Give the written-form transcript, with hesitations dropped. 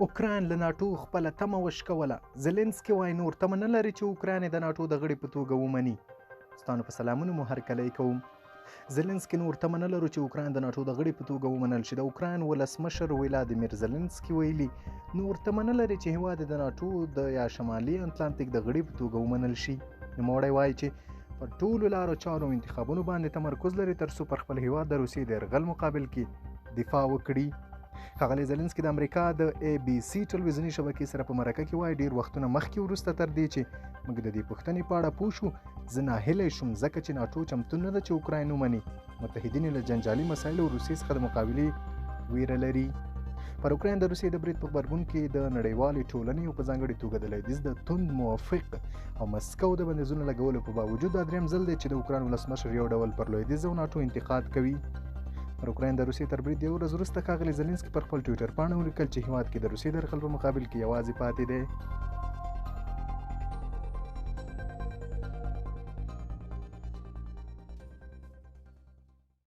اوکراین له ناټو خپله تمه وشکوله. زلنسکي وایي نور تمه نه لري چې اوکراین یې د ناټو د غړي په توګه ومني. ستانو په سلامونو مو هرکلی کوم. زلنسکي نور تمه نه لرو چې اوکراین د ناټو د غړي په توګه ومنل شي. د اوکراین ولسمشر ولادیمیر زلنسکي ویلي نور تمه نه لري چې هیواد د ناټو د یا شمالي اتلانتیک د غړي په توګه ومنل شي. نوموړی وایي چې پر ټولو لارو چارو انتخابونو باندې تمرکز لري ترڅو پر خپل هیواد د روسیې د یرغل مقابل کې دفاع وکړي. ښاغلی زلنسکي د امریکا د ABC ټلویزیوني شبکې سره په مرکه کې وایي ډیر وختونه مخکې وروسته تر دې چې موږ د دې پوښتنې په اړه پوه شو، زه ناهیلی شوم ځکه چې ناټو چمتو نه ده چې اوکراین ومني. متحدین له جنجالي مسایلو روسیې څخه د مقابلې ویره لري. پر اوکراین د روسیې د برید په غبرګون کې د نړیوالې ټولنې او په ځانګړي توګه د لویدیځ د توند موافق او مسکو د بندیزونو لګولو په باوجود دا درېیم ځل دی چې د اوکراین ولسمشر یو ډول پر لویدیځ او ناټو انتقاد کوي. پر اوکراین د روسیې تر برید یوه ورځ وروسته ښاغلي زلنسکي پر خپل ټویټر پاڼه ولیکل چې هیواد کې د روسیې د یرغل په مقابل کې یوازې پاتې دی.